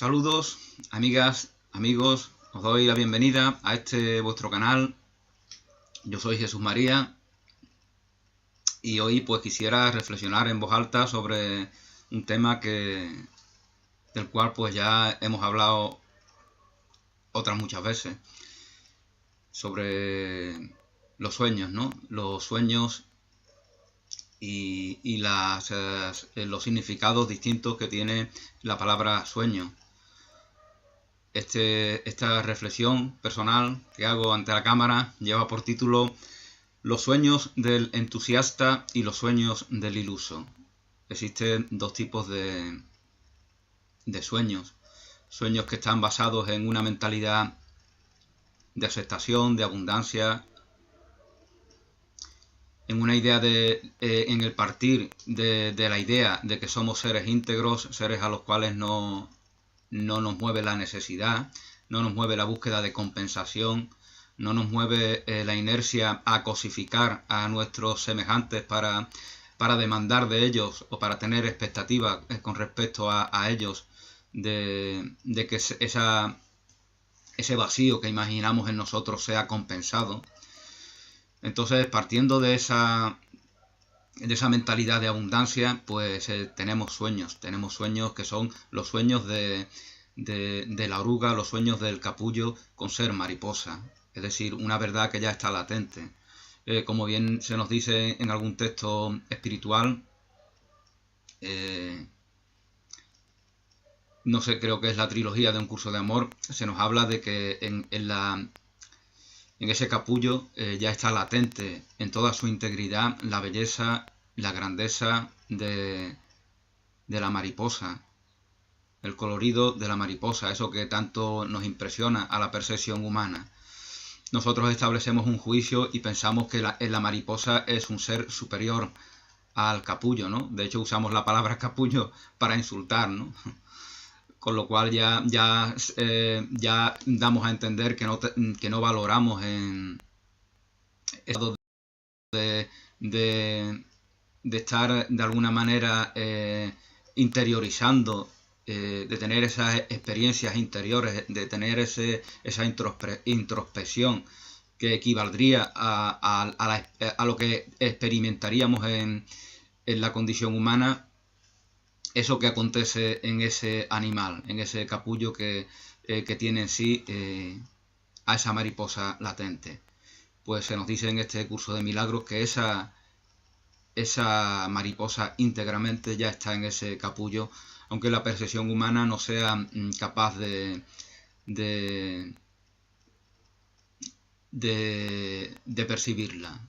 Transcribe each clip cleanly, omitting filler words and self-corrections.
Saludos, amigas, amigos, os doy la bienvenida a este vuestro canal. Yo soy Jesús María y hoy pues quisiera reflexionar en voz alta sobre un tema del cual pues ya hemos hablado otras muchas veces, sobre los sueños, ¿no? Los sueños y los significados distintos que tiene la palabra sueño. Esta reflexión personal que hago ante la cámara lleva por título Los sueños del entusiasta y los sueños del iluso. Existen dos tipos de sueños. Sueños que están basados en una mentalidad de aceptación, de abundancia, en una idea en el partir de la idea de que somos seres íntegros, seres a los cuales no nos mueve la necesidad, no nos mueve la búsqueda de compensación, no nos mueve la inercia a cosificar a nuestros semejantes para demandar de ellos o para tener expectativas con respecto a ellos de que ese vacío que imaginamos en nosotros sea compensado. Entonces, partiendo de esa mentalidad de abundancia, pues tenemos sueños que son los sueños de la oruga, los sueños del capullo con ser mariposa, es decir, una verdad que ya está latente. Como bien se nos dice en algún texto espiritual, no sé, creo que es la trilogía de Un curso de amor, se nos habla de que en ese capullo ya está latente en toda su integridad la belleza, la grandeza de la mariposa, el colorido de la mariposa, eso que tanto nos impresiona a la percepción humana. Nosotros establecemos un juicio y pensamos que la mariposa es un ser superior al capullo, ¿no? De hecho usamos la palabra capullo para insultar, ¿no? Con lo cual ya damos a entender que no valoramos en estado de estar de alguna manera interiorizando, de tener esas experiencias interiores, de tener esa introspección que equivaldría a lo que experimentaríamos en la condición humana. Eso que acontece en ese animal, en ese capullo que tiene en sí a esa mariposa latente. Pues se nos dice en este curso de milagros que esa mariposa íntegramente ya está en ese capullo, aunque la percepción humana no sea capaz de percibirla.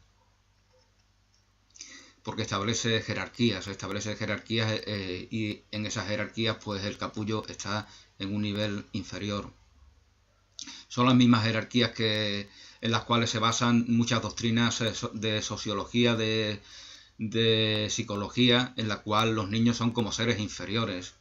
Porque establece jerarquías y en esas jerarquías pues el capullo está en un nivel inferior. Son las mismas jerarquías en las cuales se basan muchas doctrinas de sociología, de psicología, en la cual los niños son como seres inferiores.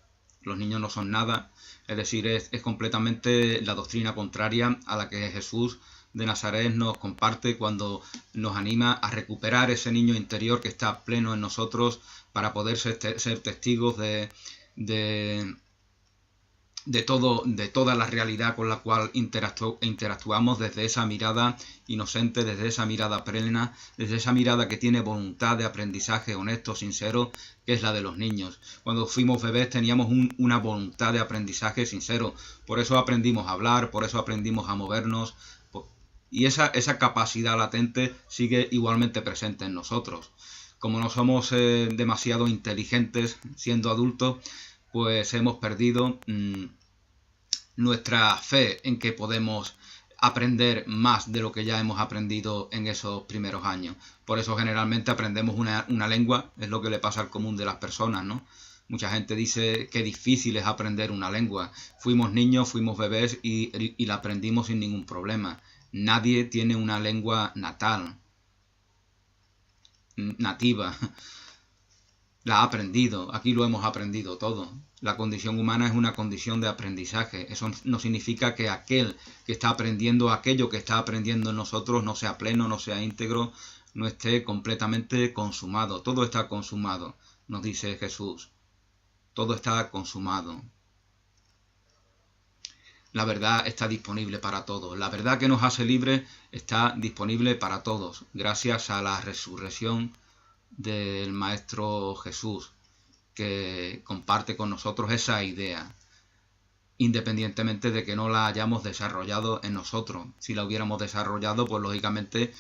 Los niños no son nada, es decir, es completamente la doctrina contraria a la que Jesús de Nazaret nos comparte cuando nos anima a recuperar ese niño interior que está pleno en nosotros para poder ser testigos de toda la realidad con la cual interactuamos desde esa mirada inocente, desde esa mirada plena, desde esa mirada que tiene voluntad de aprendizaje honesto, sincero, que es la de los niños. Cuando fuimos bebés teníamos una voluntad de aprendizaje sincero, por eso aprendimos a hablar, por eso aprendimos a movernos, y esa capacidad latente sigue igualmente presente en nosotros. Como no somos demasiado inteligentes siendo adultos, pues hemos perdido nuestra fe en que podemos aprender más de lo que ya hemos aprendido en esos primeros años. Por eso generalmente aprendemos una lengua, es lo que le pasa al común de las personas, ¿no? Mucha gente dice que difícil es aprender una lengua. Fuimos niños, fuimos bebés y la aprendimos sin ningún problema. Nadie tiene una lengua nativa. La ha aprendido, aquí lo hemos aprendido todo. La condición humana es una condición de aprendizaje. Eso no significa que aquel que está aprendiendo aquello que está aprendiendo en nosotros no sea pleno, no sea íntegro, no esté completamente consumado. Todo está consumado, nos dice Jesús. Todo está consumado. la verdad está disponible para todos. La verdad que nos hace libres está disponible para todos, gracias a la resurrección del Maestro Jesús, que comparte con nosotros esa idea, independientemente de que no la hayamos desarrollado en nosotros. Si la hubiéramos desarrollado, pues lógicamente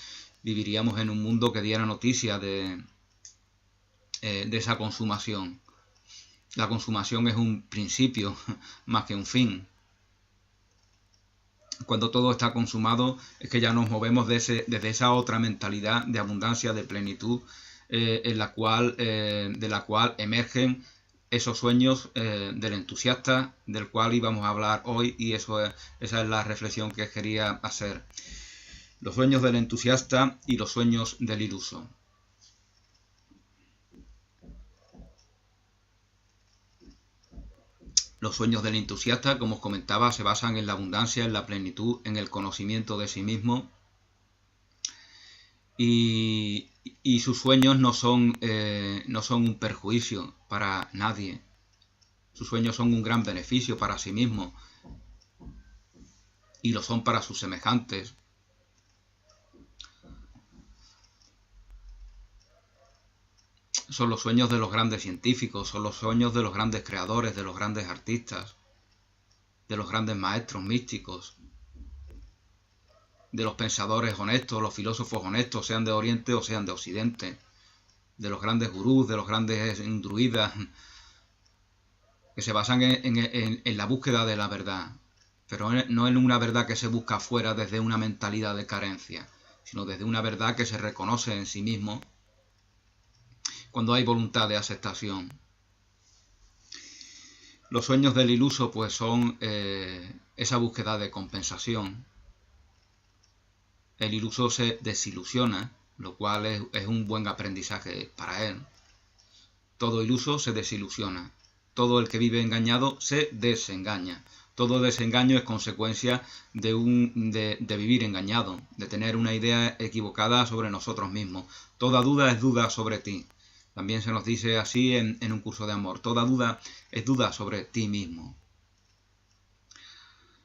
viviríamos en un mundo que diera noticia de esa consumación. La consumación es un principio más que un fin. Cuando todo está consumado es que ya nos movemos desde esa otra mentalidad de abundancia, de plenitud, de la cual emergen esos sueños del entusiasta, del cual íbamos a hablar hoy, y esa es la reflexión que quería hacer. Los sueños del entusiasta y los sueños del iluso. Los sueños del entusiasta, como os comentaba, se basan en la abundancia, en la plenitud, en el conocimiento de sí mismo. Y sus sueños no son un perjuicio para nadie. Sus sueños son un gran beneficio para sí mismo. Y lo son para sus semejantes. Son los sueños de los grandes científicos, son los sueños de los grandes creadores, de los grandes artistas, de los grandes maestros místicos, de los pensadores honestos, los filósofos honestos, sean de Oriente o sean de Occidente, de los grandes gurús, de los grandes druidas, que se basan en la búsqueda de la verdad, pero no en una verdad que se busca afuera desde una mentalidad de carencia, sino desde una verdad que se reconoce en sí mismo cuando hay voluntad de aceptación. Los sueños del iluso pues son esa búsqueda de compensación. El iluso se desilusiona, lo cual es un buen aprendizaje para él. Todo iluso se desilusiona. Todo el que vive engañado se desengaña. Todo desengaño es consecuencia de vivir engañado, de tener una idea equivocada sobre nosotros mismos. Toda duda es duda sobre ti. También se nos dice así en un curso de amor. Toda duda es duda sobre ti mismo.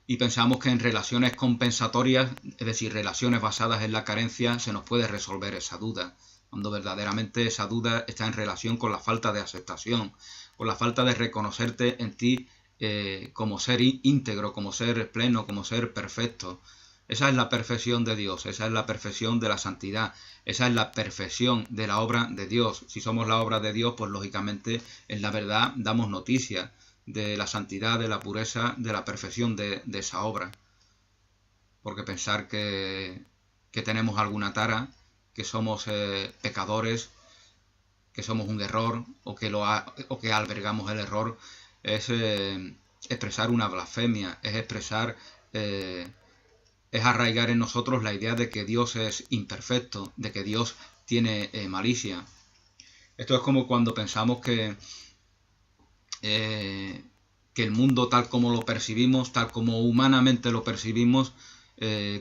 Y pensamos que en relaciones compensatorias, es decir, relaciones basadas en la carencia, se nos puede resolver esa duda, cuando verdaderamente esa duda está en relación con la falta de aceptación, con la falta de reconocerte en ti como ser íntegro, como ser pleno, como ser perfecto. Esa es la perfección de Dios, esa es la perfección de la santidad, esa es la perfección de la obra de Dios. Si somos la obra de Dios, pues lógicamente en la verdad damos noticia de la santidad, de la pureza, de la perfección de esa obra. Porque pensar que tenemos alguna tara, que somos pecadores, que somos un error o que albergamos el error, es expresar una blasfemia, es expresar... es arraigar en nosotros la idea de que Dios es imperfecto, de que Dios tiene malicia. Esto es como cuando pensamos que el mundo tal como lo percibimos, tal como humanamente lo percibimos,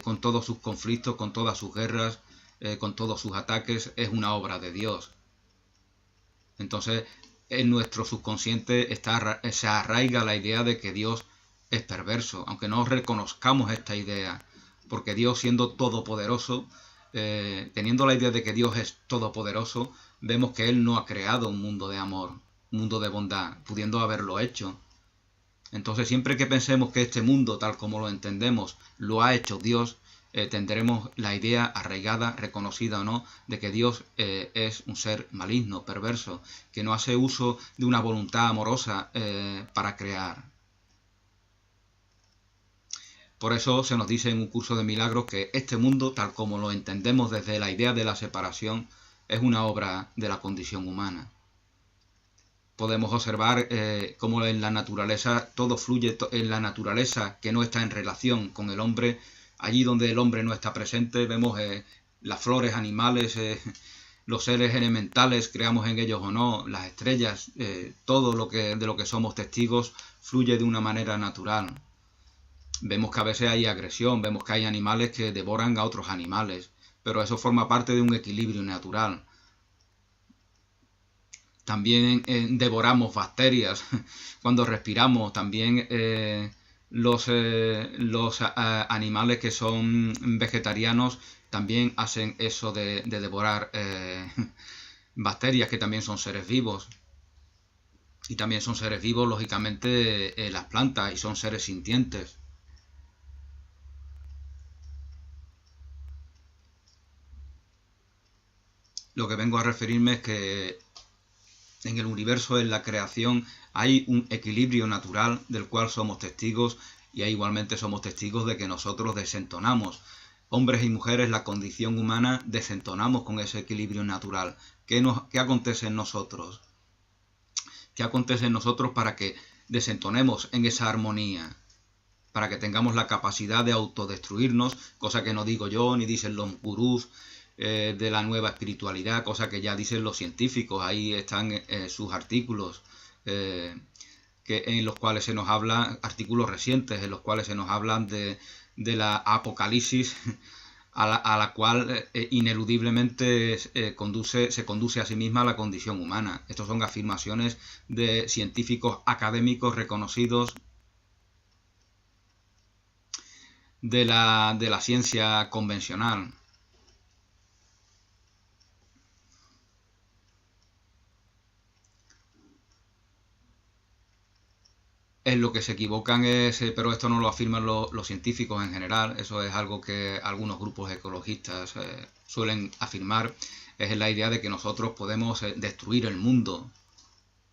con todos sus conflictos, con todas sus guerras, con todos sus ataques, es una obra de Dios. Entonces, en nuestro subconsciente se arraiga la idea de que Dios es perverso, aunque no reconozcamos esta idea, porque Dios, siendo todopoderoso, teniendo la idea de que Dios es todopoderoso, vemos que Él no ha creado un mundo de amor, un mundo de bondad, pudiendo haberlo hecho. Entonces, siempre que pensemos que este mundo, tal como lo entendemos, lo ha hecho Dios, tendremos la idea arraigada, reconocida o no, de que Dios es un ser maligno, perverso, que no hace uso de una voluntad amorosa para crear. Por eso se nos dice en un curso de milagros que este mundo, tal como lo entendemos desde la idea de la separación, es una obra de la condición humana. Podemos observar cómo en la naturaleza todo fluye, en la naturaleza que no está en relación con el hombre. Allí donde el hombre no está presente, vemos las flores, animales, los seres elementales, creamos en ellos o no, las estrellas, todo de lo que somos testigos fluye de una manera natural. Vemos que a veces hay agresión, vemos que hay animales que devoran a otros animales, pero eso forma parte de un equilibrio natural. También devoramos bacterias cuando respiramos, también Los animales que son vegetarianos también hacen eso de devorar bacterias, que también son seres vivos. Y también son seres vivos, lógicamente, las plantas, y son seres sintientes. Lo que vengo a referirme es que en el universo, en la creación, hay un equilibrio natural del cual somos testigos, y igualmente somos testigos de que nosotros desentonamos. Hombres y mujeres, la condición humana, desentonamos con ese equilibrio natural. ¿Qué acontece en nosotros? ¿Qué acontece en nosotros para que desentonemos en esa armonía? Para que tengamos la capacidad de autodestruirnos, cosa que no digo yo, ni dicen los gurús de la nueva espiritualidad, cosa que ya dicen los científicos. Ahí están sus artículos en los cuales se nos habla, artículos recientes, en los cuales se nos hablan de la apocalipsis a la cual ineludiblemente se conduce a sí misma la condición humana. Estas son afirmaciones de científicos académicos reconocidos de la ciencia convencional. En lo que se equivocan es, pero esto no lo afirman los científicos en general, eso es algo que algunos grupos ecologistas suelen afirmar, es la idea de que nosotros podemos destruir el mundo.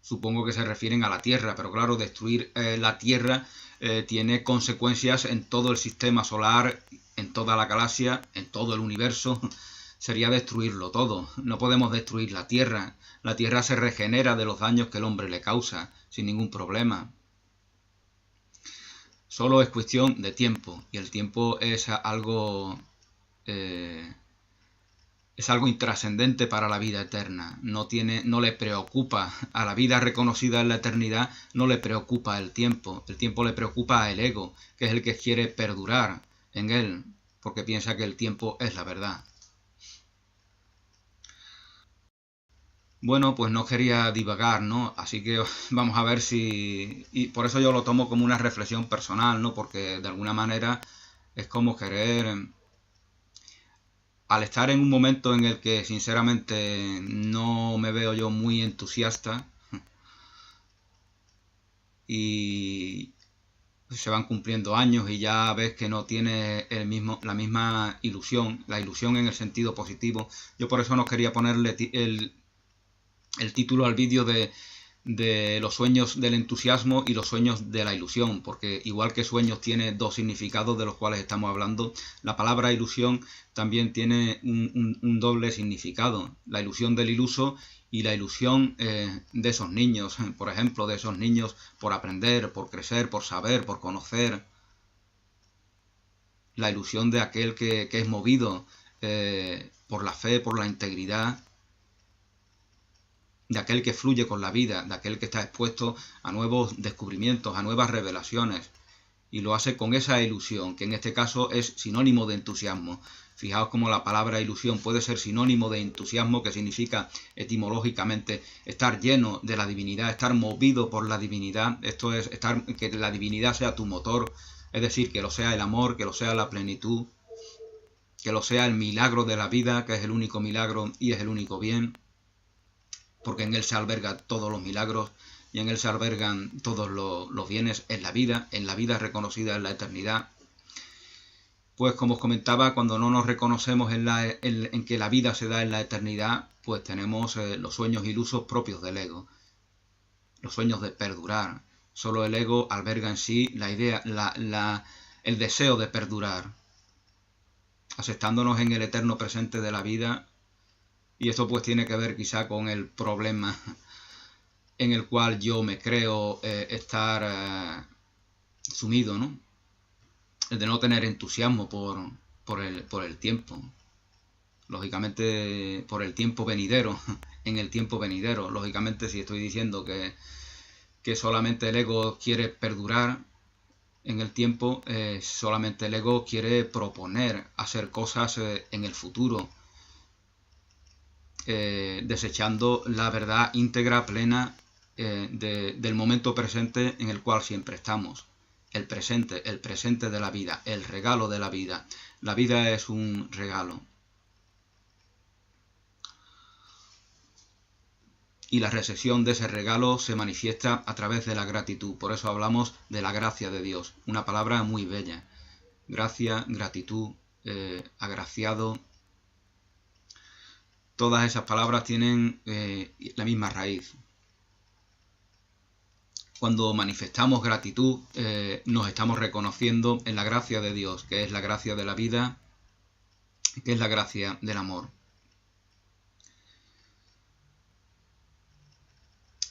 Supongo que se refieren a la Tierra, pero claro, destruir la Tierra tiene consecuencias en todo el sistema solar, en toda la galaxia, en todo el universo. Sería destruirlo todo. No podemos destruir la Tierra. La Tierra se regenera de los daños que el hombre le causa, sin ningún problema. Solo es cuestión de tiempo, y el tiempo es algo intrascendente para la vida eterna. No le preocupa a la vida reconocida en la eternidad, no le preocupa el tiempo le preocupa al ego, que es el que quiere perdurar en él, porque piensa que el tiempo es la verdad. Bueno, pues no quería divagar, ¿no? Así que vamos a ver si... Y por eso yo lo tomo como una reflexión personal, ¿no? Porque de alguna manera es como querer... Al estar en un momento en el que sinceramente no me veo yo muy entusiasta, y se van cumpliendo años y ya ves que no tiene la misma ilusión, la ilusión en el sentido positivo. Yo por eso no quería ponerle el título al vídeo de los sueños del entusiasmo y los sueños de la ilusión, porque igual que sueños tiene dos significados de los cuales estamos hablando, la palabra ilusión también tiene un doble significado, la ilusión del iluso y la ilusión de esos niños, por ejemplo, de esos niños por aprender, por crecer, por saber, por conocer, la ilusión de aquel que es movido por la fe, por la integridad, de aquel que fluye con la vida, de aquel que está expuesto a nuevos descubrimientos, a nuevas revelaciones, y lo hace con esa ilusión, que en este caso es sinónimo de entusiasmo. Fijaos cómo la palabra ilusión puede ser sinónimo de entusiasmo, que significa etimológicamente estar lleno de la divinidad, estar movido por la divinidad. Esto es que la divinidad sea tu motor, es decir, que lo sea el amor, que lo sea la plenitud, que lo sea el milagro de la vida, que es el único milagro y es el único bien, porque en él se albergan todos los milagros y en él se albergan todos los bienes en la vida reconocida en la eternidad. Pues como os comentaba, cuando no nos reconocemos en que la vida se da en la eternidad, pues tenemos los sueños ilusos propios del ego, los sueños de perdurar. Solo el ego alberga en sí la idea, el deseo de perdurar, aceptándonos en el eterno presente de la vida. Y esto pues tiene que ver quizá con el problema en el cual yo me creo estar sumido, ¿no? El de no tener entusiasmo por el tiempo. Lógicamente por el tiempo venidero, en el tiempo venidero. Lógicamente si estoy diciendo que solamente el ego quiere perdurar en el tiempo, solamente el ego quiere proponer hacer cosas en el futuro, desechando la verdad íntegra, plena del momento presente en el cual siempre estamos. el presente de la vida, el regalo de la vida. La vida es un regalo. Y la recepción de ese regalo se manifiesta a través de la gratitud. Por eso hablamos de la gracia de Dios. Una palabra muy bella. Gracia, gratitud, agraciado. Todas esas palabras tienen la misma raíz. Cuando manifestamos gratitud, nos estamos reconociendo en la gracia de Dios, que es la gracia de la vida, que es la gracia del amor.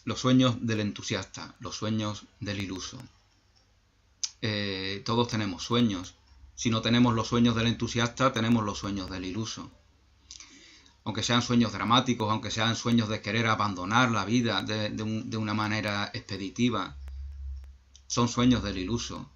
Los sueños del entusiasta, los sueños del iluso. Todos tenemos sueños. Si no tenemos los sueños del entusiasta, tenemos los sueños del iluso. Aunque sean sueños dramáticos, aunque sean sueños de querer abandonar la vida de una manera expeditiva, son sueños del iluso.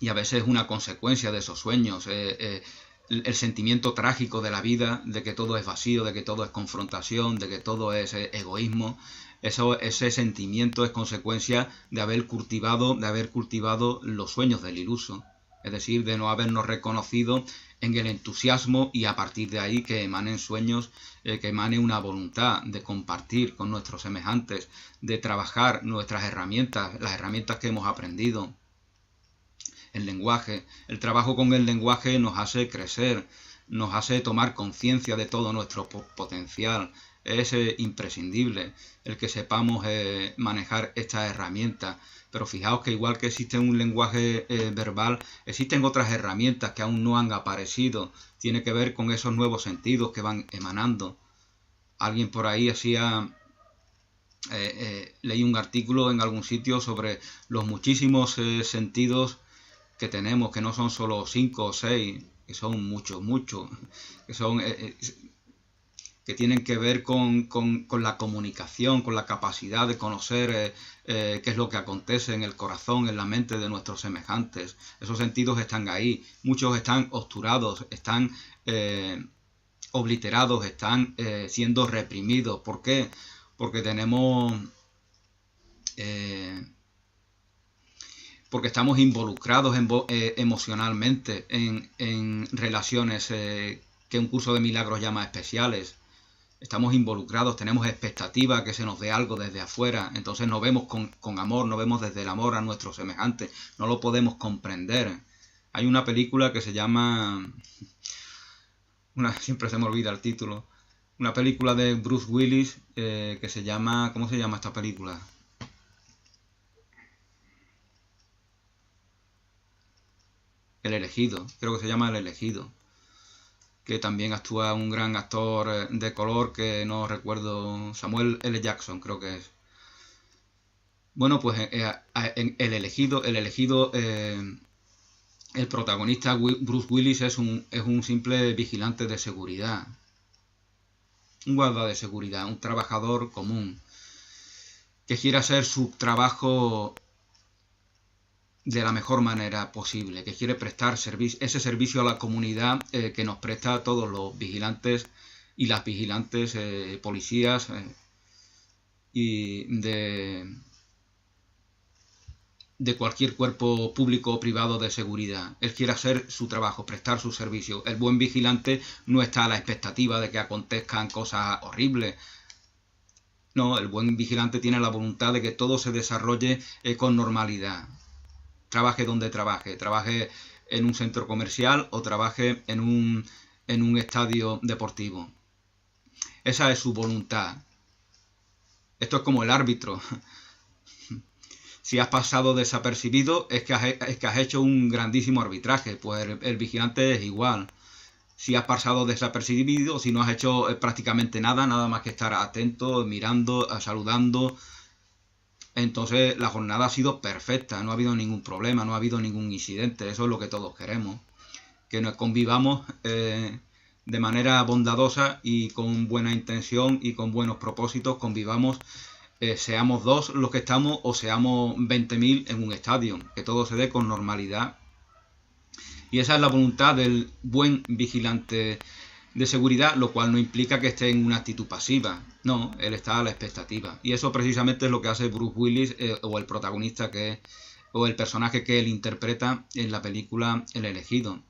Y a veces una consecuencia de esos sueños, el sentimiento trágico de la vida, de que todo es vacío, de que todo es confrontación, de que todo es egoísmo. Ese sentimiento es consecuencia de haber cultivado los sueños del iluso, es decir, de no habernos reconocido en el entusiasmo y a partir de ahí que emanen sueños, que emane una voluntad de compartir con nuestros semejantes, de trabajar nuestras herramientas, las herramientas que hemos aprendido. El lenguaje, el trabajo con el lenguaje nos hace crecer, nos hace tomar conciencia de todo nuestro potencial. Es imprescindible el que sepamos manejar estas herramientas. Pero fijaos que igual que existe un lenguaje verbal, existen otras herramientas que aún no han aparecido. Tiene que ver con esos nuevos sentidos que van emanando. Alguien por ahí leí un artículo en algún sitio sobre los muchísimos sentidos que tenemos, que no son solo 5 o 6, que son muchos, que son que tienen que ver con la comunicación, con la capacidad de conocer qué es lo que acontece en el corazón, en la mente de nuestros semejantes. Esos sentidos están ahí, muchos están obturados, están obliterados, están siendo reprimidos. ¿Por qué? Porque porque estamos involucrados emocionalmente en relaciones que un curso de milagros llama especiales. Estamos involucrados, tenemos expectativa que se nos dé algo desde afuera, entonces nos vemos con amor, nos vemos desde el amor a nuestros semejantes, no lo podemos comprender. Hay una película que se llama, siempre se me olvida el título, una película de Bruce Willis que se llama, ¿cómo se llama esta película? El elegido, creo que se llama El elegido, que también actúa un gran actor de color que no recuerdo, Samuel L. Jackson creo que es. Bueno, pues en El elegido, el protagonista Bruce Willis es un simple vigilante de seguridad, un guarda de seguridad, un trabajador común, que quiere hacer su trabajo de la mejor manera posible, que quiere prestar ese servicio a la comunidad que nos presta a todos los vigilantes y las vigilantes, policías y de cualquier cuerpo público o privado de seguridad. Él quiere hacer su trabajo, prestar su servicio. El buen vigilante no está a la expectativa de que acontezcan cosas horribles. No, el buen vigilante tiene la voluntad de que todo se desarrolle con normalidad. Trabaje donde trabaje en un centro comercial o trabaje en un estadio deportivo. Esa es su voluntad. Esto es como el árbitro. Si has pasado desapercibido es que has hecho un grandísimo arbitraje, pues el vigilante es igual. Si has pasado desapercibido, si no has hecho prácticamente nada más que estar atento, mirando, saludando, entonces la jornada ha sido perfecta, no ha habido ningún problema, no ha habido ningún incidente. Eso es lo que todos queremos, que nos convivamos de manera bondadosa y con buena intención y con buenos propósitos, convivamos, seamos 2 los que estamos o seamos 20.000 en un estadio, que todo se dé con normalidad. Y esa es la voluntad del buen vigilante seguridad, lo cual no implica que esté en una actitud pasiva. No, él está a la expectativa. Y eso precisamente es lo que hace Bruce Willis, o el protagonista o el personaje que él interpreta en la película El Elegido.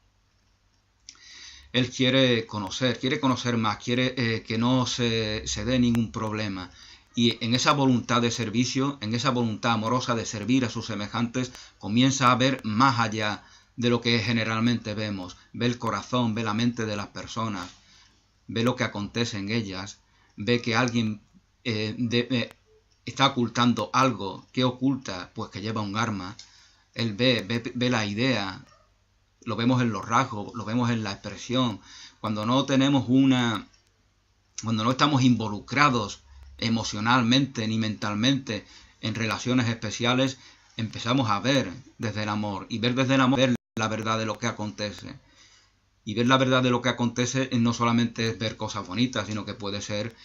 Él quiere conocer más, quiere que no se dé ningún problema. Y en esa voluntad de servicio, en esa voluntad amorosa de servir a sus semejantes, comienza a ver más allá de lo que generalmente vemos. Ve el corazón, ve la mente de las personas, ve lo que acontece en ellas, ve que alguien está ocultando algo. ¿Qué oculta? Pues que lleva un arma. Él ve la idea, lo vemos en los rasgos, lo vemos en la expresión. Cuando no estamos involucrados emocionalmente ni mentalmente en relaciones especiales, empezamos a ver desde el amor, y ver desde el amor, ver la verdad de lo que acontece. Y ver la verdad de lo que acontece no solamente es ver cosas bonitas, sino que puede ser,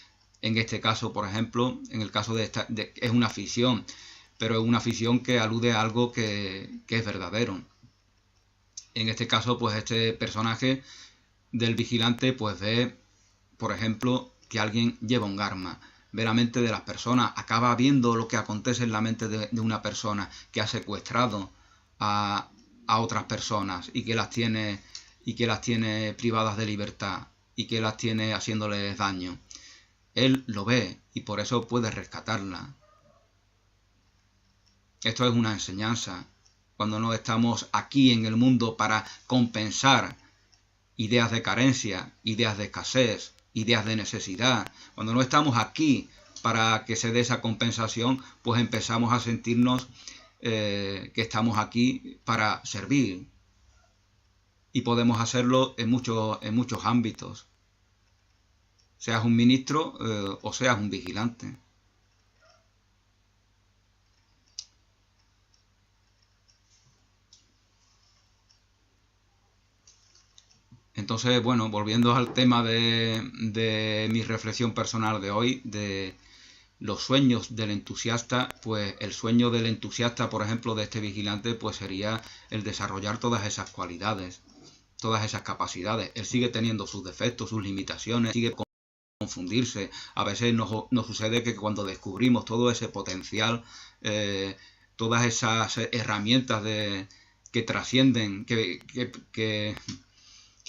en este caso, por ejemplo, en el caso es una ficción, pero es una ficción que alude a algo que es verdadero. En este caso, pues este personaje del vigilante pues ve, por ejemplo, que alguien lleva un arma, ve la mente de las personas, acaba viendo lo que acontece en la mente de una persona que ha secuestrado a otras personas y que las tiene privadas de libertad y que las tiene haciéndoles daño. Él lo ve y por eso puede rescatarla. Esto es una enseñanza. Cuando no estamos aquí en el mundo para compensar ideas de carencia, ideas de escasez, ideas de necesidad, cuando no estamos aquí para que se dé esa compensación, pues empezamos a sentirnos que estamos aquí para servir. Y podemos hacerlo en muchos ámbitos. Seas un ministro o seas un vigilante. Entonces, bueno, volviendo al tema de mi reflexión personal de hoy, de los sueños del entusiasta, pues el sueño del entusiasta, por ejemplo, de este vigilante, pues sería el desarrollar todas esas cualidades, todas esas capacidades. Él sigue teniendo sus defectos, sus limitaciones, sigue confundirse. A veces nos sucede que cuando descubrimos todo ese potencial, todas esas herramientas que trascienden, que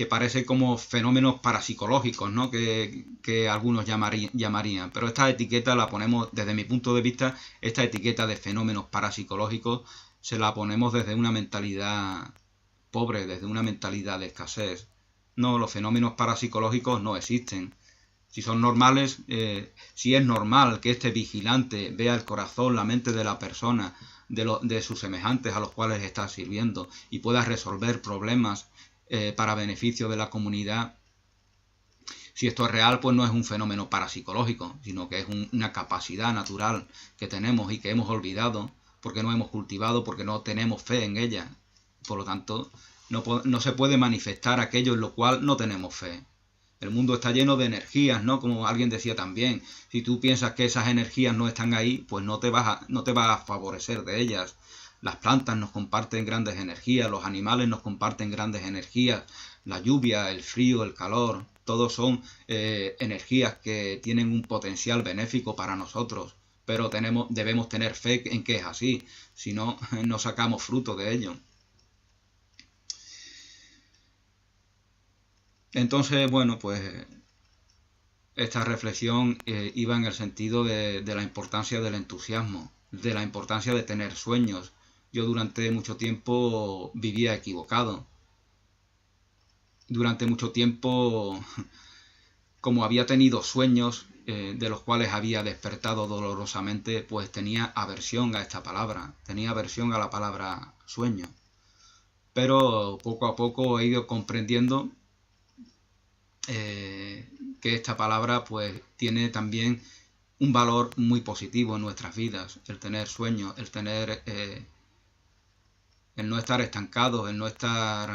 parece como fenómenos parapsicológicos, ¿no? que algunos llamarían. Pero esta etiqueta la ponemos, desde mi punto de vista, esta etiqueta de fenómenos parapsicológicos se la ponemos desde una mentalidad pobre, desde una mentalidad de escasez. No, los fenómenos parapsicológicos no existen. Si son normales, si es normal que este vigilante vea el corazón, la mente de la persona, de sus semejantes a los cuales está sirviendo, y pueda resolver problemas para beneficio de la comunidad, si esto es real, pues no es un fenómeno parapsicológico, sino que es una capacidad natural que tenemos y que hemos olvidado porque no hemos cultivado, porque no tenemos fe en ella. Por lo tanto, no se puede manifestar aquello en lo cual no tenemos fe. El mundo está lleno de energías, ¿no? Como alguien decía también, si tú piensas que esas energías no están ahí, pues no te vas a favorecer de ellas. Las plantas nos comparten grandes energías, los animales nos comparten grandes energías, la lluvia, el frío, el calor, todos son energías que tienen un potencial benéfico para nosotros, pero debemos tener fe en que es así, si no, no sacamos fruto de ello. Entonces, bueno, pues esta reflexión iba en el sentido de la importancia del entusiasmo, de la importancia de tener sueños. Yo durante mucho tiempo vivía equivocado. Durante mucho tiempo, como había tenido sueños de los cuales había despertado dolorosamente, pues tenía aversión a esta palabra, tenía aversión a la palabra sueño. Pero poco a poco he ido comprendiendo que esta palabra pues tiene también un valor muy positivo en nuestras vidas, el tener sueños, el no estar estancado, el no estar...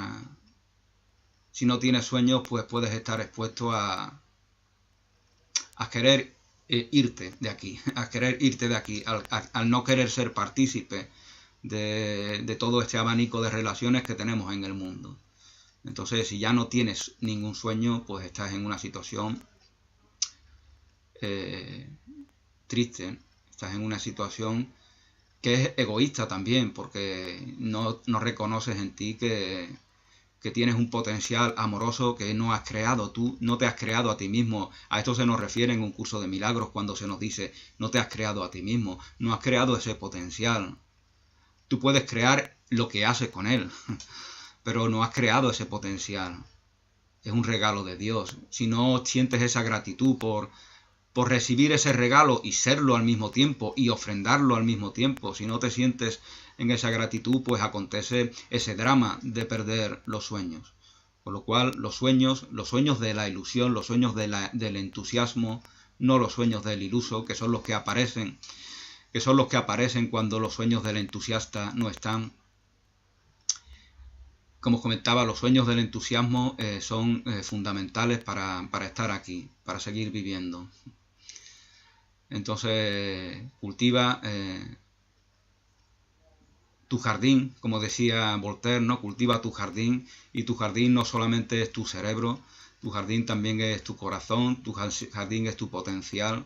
Si no tienes sueños, pues puedes estar expuesto a querer irte de aquí, al no querer ser partícipe de todo este abanico de relaciones que tenemos en el mundo. Entonces, si ya no tienes ningún sueño, pues estás en una situación triste, estás en una situación que es egoísta también, porque no reconoces en ti que tienes un potencial amoroso que no has creado tú, no te has creado a ti mismo. A esto se nos refiere en un curso de milagros cuando se nos dice, no te has creado a ti mismo, no has creado ese potencial. Tú puedes crear lo que haces con él, pero no has creado ese potencial. Es un regalo de Dios. Si no sientes esa gratitud por recibir ese regalo y serlo al mismo tiempo y ofrendarlo al mismo tiempo, si no te sientes en esa gratitud, pues acontece ese drama de perder los sueños. Por lo cual los sueños de la ilusión, los sueños del entusiasmo, no los sueños del iluso, que son los que aparecen cuando los sueños del entusiasta no están. Como os comentaba, los sueños del entusiasmo son fundamentales para estar aquí, para seguir viviendo. Entonces, cultiva tu jardín, como decía Voltaire, ¿no? Cultiva tu jardín, y tu jardín no solamente es tu cerebro, tu jardín también es tu corazón, tu jardín es tu potencial,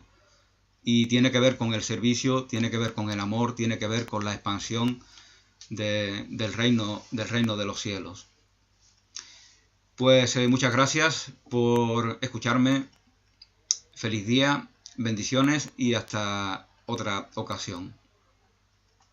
y tiene que ver con el servicio, tiene que ver con el amor, tiene que ver con la expansión del reino de los cielos. Pues muchas gracias por escucharme. Feliz día, bendiciones y hasta otra ocasión.